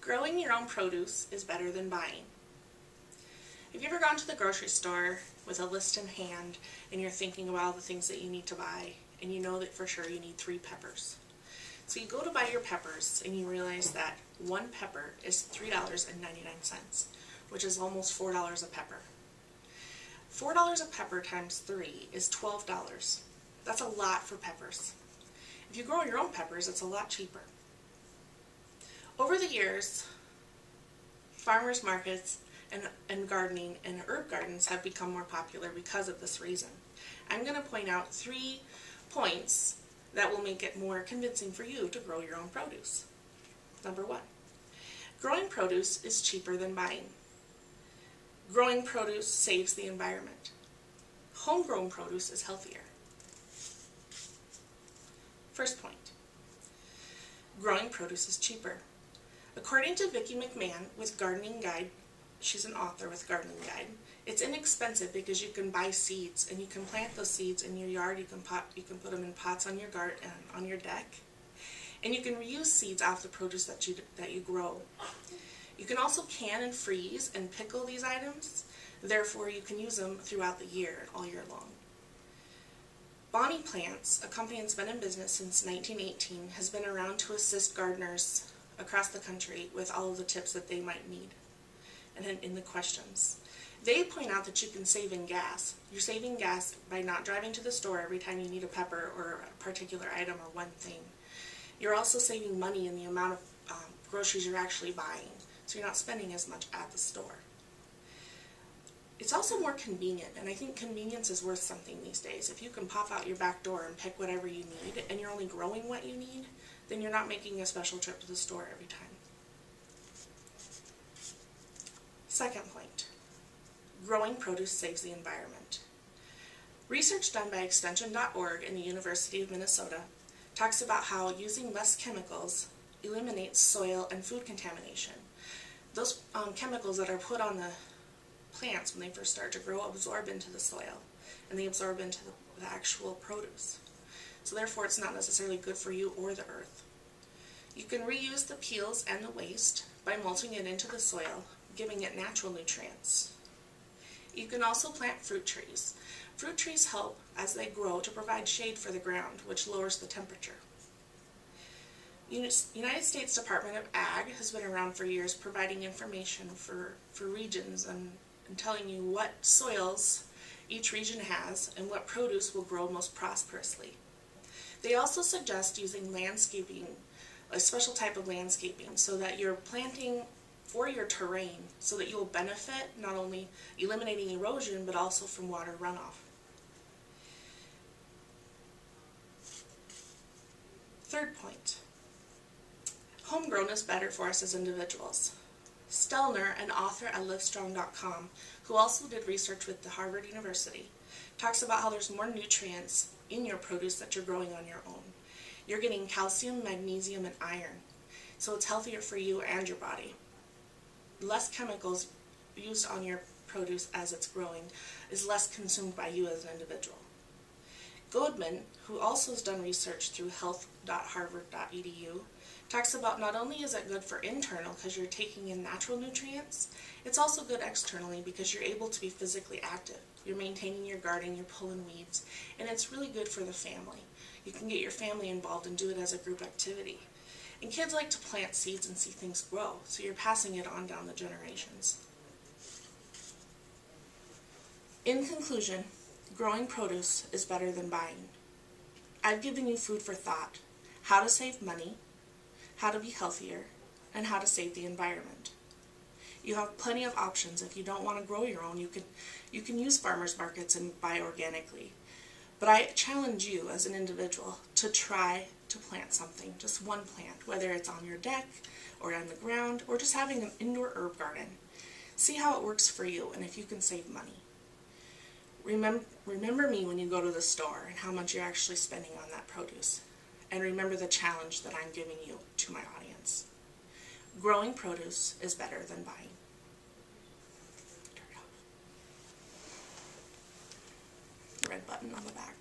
Growing your own produce is better than buying. Have you ever gone to the grocery store with a list in hand and you're thinking about all the things that you need to buy and you know that for sure you need 3 peppers? So you go to buy your peppers and you realize that 1 pepper is $3.99, which is almost $4 a pepper. $4 a pepper times 3 is $12. That's a lot for peppers. If you grow your own peppers, it's a lot cheaper. Over the years, farmers markets and gardening and herb gardens have become more popular because of this reason. I'm going to point out 3 points that will make it more convincing for you to grow your own produce. Number 1, growing produce is cheaper than buying. Growing produce saves the environment. Homegrown produce is healthier. First point, growing produce is cheaper. According to Vicki McMahon with Gardening Guide, she's an author with Gardening Guide, it's inexpensive because you can buy seeds and you can plant those seeds in your yard. You can put them in pots on your garden, on your deck, and you can reuse seeds off the produce that you grow. You can also can and freeze and pickle these items, therefore you can use them throughout the year, all year long. Bonnie Plants, a company that's been in business since 1918, has been around to assist gardeners across the country with all of the tips that they might need and in the questions. They point out that you can save in gas. You're saving gas by not driving to the store every time you need a pepper or a particular item or one thing. You're also saving money in the amount of groceries you're actually buying, so you're not spending as much at the store. It's also more convenient, and I think convenience is worth something these days. If you can pop out your back door and pick whatever you need, and you're only growing what you need, then you're not making a special trip to the store every time. Second point, growing produce saves the environment. Research done by Extension.org and the University of Minnesota talks about how using less chemicals eliminates soil and food contamination. Those chemicals that are put on the plants when they first start to grow absorb into the soil, and they absorb into the actual produce. So therefore it's not necessarily good for you or the earth. You can reuse the peels and the waste by mulching it into the soil, giving it natural nutrients. You can also plant fruit trees. Fruit trees help as they grow to provide shade for the ground, which lowers the temperature. United States Department of Ag has been around for years providing information for regions and telling you what soils each region has and what produce will grow most prosperously. They also suggest using landscaping, a special type of landscaping, so that you're planting for your terrain so that you will benefit not only eliminating erosion but also from water runoff. Third point, homegrown is better for us as individuals. Stelner, an author at Livestrong.com, who also did research with the Harvard University, talks about how there's more nutrients in your produce that you're growing on your own. You're getting calcium, magnesium, and iron, so it's healthier for you and your body. Less chemicals used on your produce as it's growing is less consumed by you as an individual. Goodman, who also has done research through health.harvard.edu, talks about not only is it good for internal because you're taking in natural nutrients, it's also good externally because you're able to be physically active. You're maintaining your garden, you're pulling weeds, and it's really good for the family. You can get your family involved and do it as a group activity. And kids like to plant seeds and see things grow, so you're passing it on down the generations. In conclusion, growing produce is better than buying. I've given you food for thought, how to save money, how to be healthier, and how to save the environment. You have plenty of options. If you don't want to grow your own, you can use farmers markets and buy organically. But I challenge you as an individual to try to plant something, just one plant, whether it's on your deck or on the ground or just having an indoor herb garden. See how it works for you and if you can save money. Remember me when you go to the store and how much you're actually spending on that produce. And remember the challenge that I'm giving you to my audience. Growing produce is better than buying. Turn it off. Red button on the back.